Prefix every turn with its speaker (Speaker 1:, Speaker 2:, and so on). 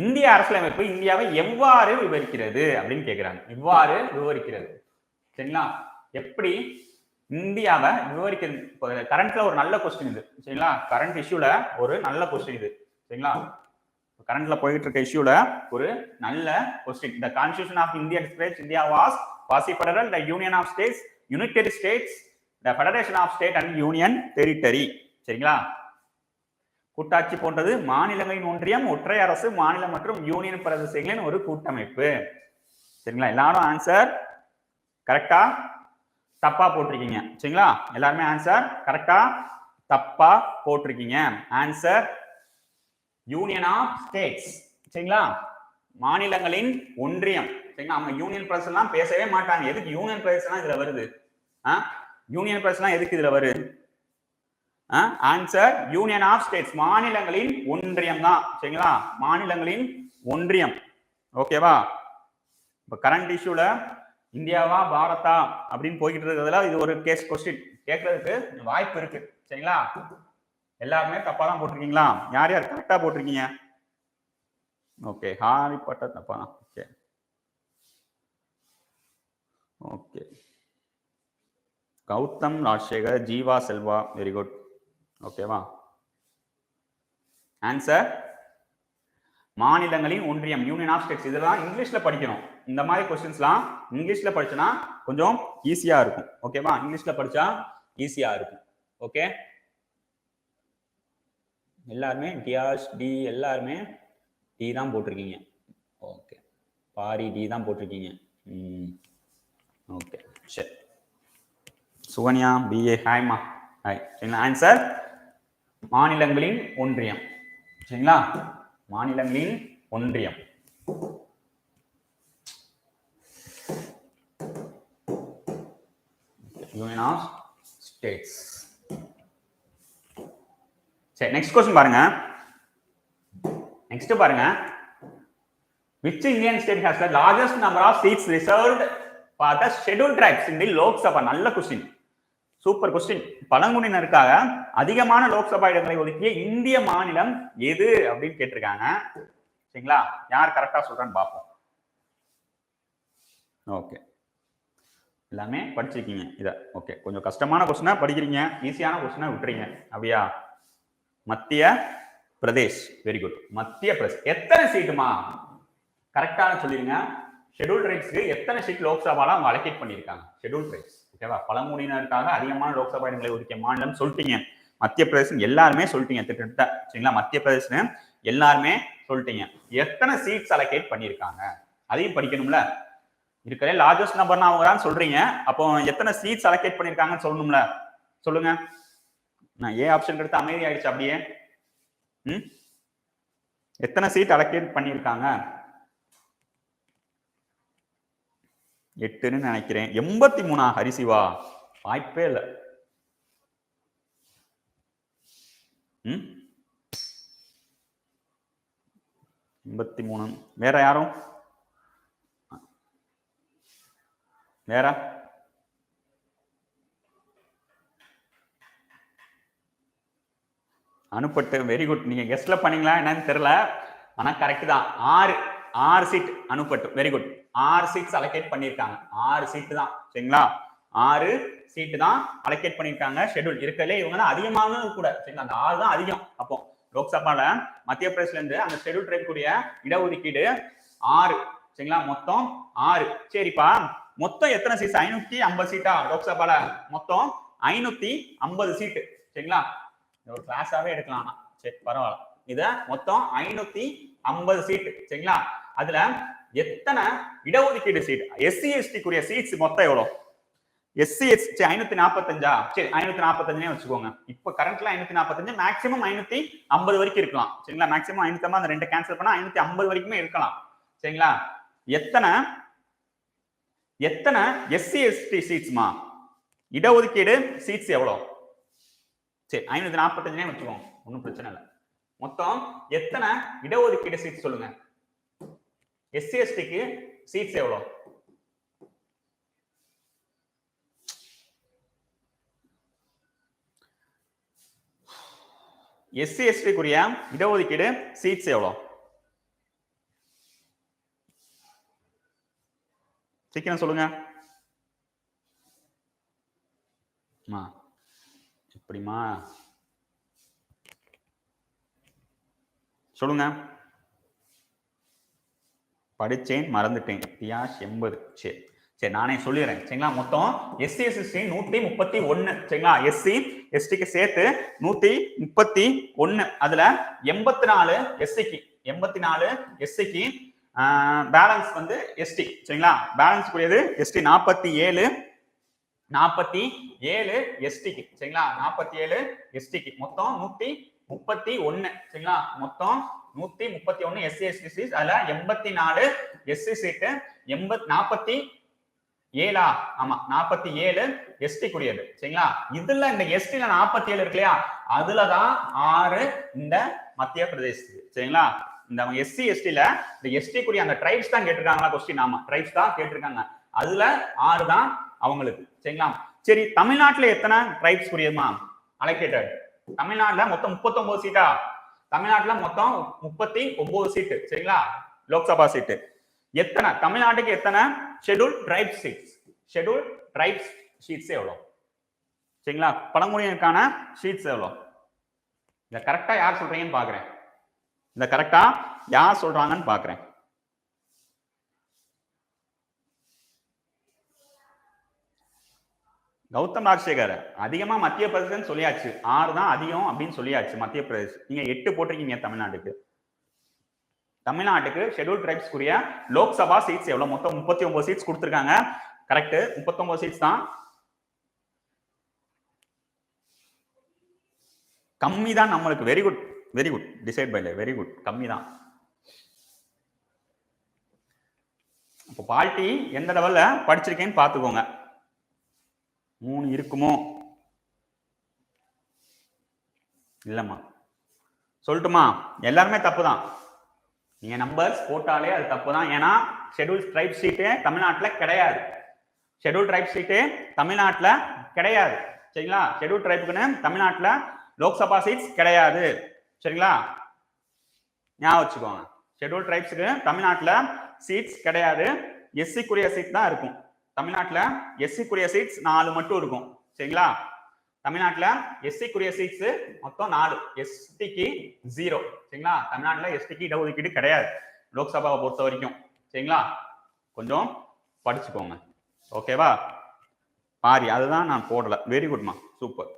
Speaker 1: இந்திய அரசியலமைப்பு இந்தியாவை எவ்வாறு விவரிக்கிறது அப்படின்னு கேட்கிறாங்க. இவ்வாறு விவரிக்கிறது. சரிங்களா? எப்படி இந்தியாவை விவரிக்கிறது? கரண்ட்ல ஒரு நல்ல கொஸ்டின் இது. சரிங்களா? கரண்ட் இஷ்யூல ஒரு நல்ல கொஸ்டின் இது. சரிங்களா? கரண்ட்ல போயிட்டு இருக்க இஷ்யூல ஒரு நல்ல question. The Constitution of India describes India was quasi-federal, the Union of States, Unitary States, the Federation of State and Union Territory. சரிங்களா? கூட்டாட்சி போன்றது மாநிலங்களின் ஒன்றியம், ஒற்றை அரசு, மாநிலம் மற்றும் யூனியன் பிரதேசங்களின் ஒரு கூட்டமைப்பு. சரிங்களா? எல்லாரும் ஆன்சர் கரெக்டா தப்பா போட்டிருக்கீங்க. சரிங்களா? எல்லாருமே ஆன்சர் கரெக்டா தப்பா போட்டிருக்கீங்க. Answer union of states. சரிங்களா? மாநிலங்களின் ஒன்றியம். சரிங்களா? நம்ம யூனியன் பிரதேசம் எல்லாம் பேசவே மாட்டாங்க. எதுக்கு யூனியன் பிரதேசம் இதுல வருது? யூனியன் பிரதேசம் எதுக்கு இதுல வருது? Answer union of states. மாநிலங்களின் ஒன்றியம் தான். சரிங்களா? மாநிலங்களின் ஒன்றியம். ஓகேவா? இப்ப கரண்ட் இஷ்யூல இந்தியாவா பாரதா அப்படின்னு போய்கிட்டு இருக்கிறதுல இது ஒரு கேஸ் கொஸ்டின் கேட்கறதுக்கு வாய்ப்பு இருக்கு. சரிங்களா? எல்லாருமே தப்பா தான் போட்டிருக்கீங்களா? யார் யார் கரெக்டா போட்டிருக்கீங்க? ஓகே, ஹாரி பாட்டர் தப்பா தான். Okay okay, Gautham Rajasekar, Jeeva Selva, very good. ஓகேவா? ஆன்சர் மாநிலங்களின் ஒன்றியம், யூனியன் ஆஃப் ஸ்டேட்ஸ். இதெல்லாம் இங்கிலீஷ்ல படிக்கணும். இந்த மாதிரி கொஸ்டின்ஸ்லாம் இங்கிலீஷ்ல படிச்சனா கொஞ்சம் ஈஸியா இருக்கும். ஓகேவா? இங்கிலீஷ்ல படிச்சா ஈஸியா இருக்கும். ஓகே, எல்லாருமே டிஆர்ஸ் டி எல்லாருமே டி தான் போட்டிருக்கீங்க. ஓகே, பாரி டி தான் போட்டிருக்கீங்க. ஓகே சரி. சுகன்யா பிஏ ஹாய்மா ஹாய். சரிங்களா? ஆன்சர் மாநிலங்களின் ஒன்றியம். சரிங்களா? மாநிலங்களின் ஒன்றியம். Union of states. சரி, நெக்ஸ்ட் क्वेश्चन பாருங்க. நெக்ஸ்ட் பாருங்க. Which Indian state has the largest number of seats reserved for the scheduled tribes in the Lok Sabha? நல்ல கொஸ்டின், சூப்பர் கொஸ்டின். பழங்குடியினருக்காக அதிகமான லோக்சபா இடங்களை ஒதுக்கிய இந்திய மாநிலம் எது அப்படின்னு கேட்டிருக்காங்க. சரிங்களா? யார் கரெக்டா சொல்றான்னு பார்ப்போம். ஓகே, எல்லாமே படிச்சிருக்கீங்க இத. ஓகே, கொஞ்சம் கஷ்டமான கொஸ்டினா படிக்கிறீங்க, ஈஸியான கொஸ்டினா விட்டுறீங்க. அப்படியா? மத்திய பிரதேஷ். Very good. மத்திய பிரதேஷ். எத்தனை சீட்டுமா? கரெக்டான சொல்லிருங்க. ஷெட்யூல் ட்ரைப்ஸ்க்கு எத்தனை சீட் லோக்சபால அவங்க அலோகேட் பண்ணியிருக்காங்க? Schedule tribes. ஓகேவா? பழங்குடியினருக்காக அதிகமான லோக்சபா இடங்களை ஒதுக்கிய மாநிலம் சொல்லிட்டீங்க. மத்திய பிரதேசம் எல்லாருமே சொல்லிட்டீங்க திட்டத்தட்ட. சரிங்களா? மத்திய பிரதேசம் எல்லாருமே சொல்லிட்டீங்க. எத்தனை சீட்ஸ் அலோகேட் பண்ணியிருக்காங்க அதையும் படிக்கணும்ல. இருக்கிற லார்ஜஸ்ட் நம்பர்னா அவங்க தான் சொல்றீங்க. அப்போ எத்தனை சீட்ஸ் அலோகேட் பண்ணியிருக்காங்கன்னு சொல்லணும்ல. சொல்லுங்க. நான் ஏ ஆப்ஷன் எடுத்து அமைதி ஆயிடுச்சு அப்படியே. எத்தனை சீட் அலோகேட் பண்ணியிருக்காங்க? 8ன்னு நினைக்கிறேன். 83 ஹரிசிவா? வாய்ப்பே இல்லை. 83. வேற யாரும்? வேற? அனுப்பட்டு. Very good. நீங்க கெஸ்ட்ல பண்ணீங்களா என்னன்னு தெரியல, ஆனா கரெக்ட் தான். 6 சீட் அனுப்பட்டு. Very good. 6 சீட்ஸ் அலோகேட் பண்ணிருக்காங்க. 6 சீட் தான். சரிங்களா? 6 சீட் தான் அலோகேட் பண்ணிருக்காங்க. ஷெட்யூல் இருக்கலே இவங்க தான் அதிகமானது கூட. சரிங்களா? அந்த 6 தான் அதிகம். அப்போ லோக்சபால மத்திய பிரதேசல இருந்து அந்த ஷெட்யூல் ட்ரைப் கூடிய இடஒதுக்கீடு 6. சரிங்களா? மொத்தம் 6. சரிப்பா, மொத்தம் எத்தனை சீட்? 550 சீட்டா லோக்சபால? மொத்தம் 550 சீட்டு. சரிங்களா? ஒரு கிளாஸாவே எடுக்கலாம். சரி, பரவாயில்ல. இத மொத்தம் 550 சீட். சரிங்களா? அதுல எத்தனை இடஒதுக்கீடு சீட்? எஸ்சி எஸ்டி குரிய சீட்ஸ் மொத்தம் எவ்வளவு? SC ST 545. சரி, 545 வச்சுக்கோங்க. இப்ப கரண்ட்ல 545, மேக்ஸிமம் 550 வரைக்கும் இருக்கலாம். சரிங்களா? மேக்ஸிமம் 550, அந்த 2 கேன்சல் பண்ணா 550 வரைக்குமே இருக்கலாம். சரிங்களா? எத்தனை எஸ்சி எஸ்டி சீட்ஸ்மா? இடஒதுக்கீடு சீட்ஸ் எவ்வளவு? சரி, 545 வச்சுக்கோங்க, ஒன்றும் பிரச்சனை இல்லை. மொத்தம் எத்தனை இடஒதுக்கீடு சீட் சொல்லுங்க? எஸ்சி எஸ்டிக்கு சீட்ஸ் எவ்வளோ? எஸ்சி எஸ்டிக்குரிய இடஒதுக்கீடு சீட்ஸ் எவ்வளோ? சீக்கிரம் சொல்லுங்க. எப்படிமா சொல்லுங்க. படிச்சேன் மறந்துட்டேன். தியாஷ் 80. சரி சரி, நானே சொல்லிடுறேன். சரிங்களா, மொத்தம் எஸ்சி எஸ்டி 131. சரிங்களா, எஸ்சி எஸ்டிக்கு சேர்த்து 131. அதுல 84 எஸ்சிக்கு, 84 எஸ்சிக்கு, பேலன்ஸ் வந்து எஸ்டி. சரிங்களா, பேலன்ஸ் கூடியது எஸ்டி 47 எஸ்டிக்கு. சரிங்களா, 47 எஸ்டிக்கு மொத்தம் 131. சரிங்களா, மொத்தம் 131 எஸ்சி எஸ்டி சீட். அதுல 84 எஸ்சி சீட்டு, 47 ஆமா 47 எஸ்டி கூடியது. சரிங்களா, இதுல இந்த எஸ்டில 47 இருக்கு இல்லையா, அதுலதான் 6 இந்த மத்திய பிரதேசத்துக்கு. சரிங்களா, இந்த எஸ்சி எஸ்டில இந்த எஸ்டி கூடிய அந்த ட்ரைப்ஸ் தான் கேட்டிருக்காங்களா கொஸ்டின்? ஆமா, ட்ரைப்ஸ் தான் கேட்டிருக்காங்க. அதுல 6 தான் அவங்களுக்கு. சரிங்களா, சரி, தமிழ்நாட்டுல எத்தனை ட்ரைப்ஸ் கூடியதுமா அலோகேட்டட்? தமிழ்நாட்டுல மொத்தம் 39 சீட்டா? தமிழ்நாட்டுல மொத்தம் 39 சீட்டு. சரிங்களா, லோக்சபா சீட்டு. எத்தனை தமிழ்நாட்டுக்கு எத்தனை schedule tribe seats? Schedule tribes seats எவ்வளவு? சரிங்களா, பழங்குடியினருக்கான சீட்ஸ் எவ்வளவு? இத கரெக்டா யார் சொல்றீங்கன்னு பாக்குறேன். இத கரெக்டா யார் சொல்றாங்கன்னு பாக்குறேன். கௌதம் ராஜசேகர் அதிகமா மத்திய பிரதேசம் சொல்லியாச்சு. 6 தான் அதிகம் அப்படின்னு சொல்லியாச்சு மத்திய பிரதேசம். நீங்க 8 போட்டிருக்கீங்க தமிழ்நாட்டுக்கு. தமிழ்நாட்டுக்கு ஷெட்யூல் ட்ரைப்ஸ் கூடிய லோக்சபா சீட்ஸ் எவ்வளவு? மொத்தம் 39 சீட்ஸ் கொடுத்திருக்காங்க. கரெக்ட், 39 சீட்ஸ் தான். கம்மி தான் நம்மளுக்கு. வெரி குட் வெரி குட், டிசைட் பை வெரி குட், கம்மி தான். இப்போ பால்டி எந்த லெவல்ல படிச்சிருக்கேன்னு பாத்துக்கோங்க. 3 இருக்குமோ? இல்லம்மா, சொல்லட்டுமா? எல்லாருமே தப்பு தான். நீங்க நம்பர்ஸ் போட்டாலே அது தப்பு தான். ஏன்னா ஷெட்யூல் ட்ரைப் சீட்டு தமிழ்நாட்டுல கிடையாது. ஷெட்யூல் ட்ரைப் சீட்டு தமிழ்நாட்டுல கிடையாது. சரிங்களா, ஷெட்யூல் ட்ரைப்புக்குன்னு தமிழ்நாட்டுல லோக்சபா சீட்ஸ் கிடையாது. சரிங்களா, ஞாபகம் வச்சுக்கோங்க. ஷெட்யூல் ட்ரைப்ஸுக்கு தமிழ்நாட்டுல சீட்ஸ் கிடையாது. எஸ்சிக்குரிய சீட் தான் இருக்கும். தமிழ்நாட்டுல எஸ்சிக்குரிய சீட்ஸ் 4 மட்டும் இருக்கும். சரிங்களா, தமிழ்நாட்டுல எஸ்சிக்குரிய சீட்ஸ் மொத்தம் 4, எஸ்டிக்கு 0. சரிங்களா, தமிழ்நாட்டுல எஸ்டிக்கு இடஒதுக்கீடு கிடையாது லோக்சபாவை பொறுத்த வரைக்கும். சரிங்களா, கொஞ்சம் படிச்சுக்கோங்க. ஓகேவா? பாரி அதுதான் நான் போடல. வெரி குட்மா, சூப்பர்.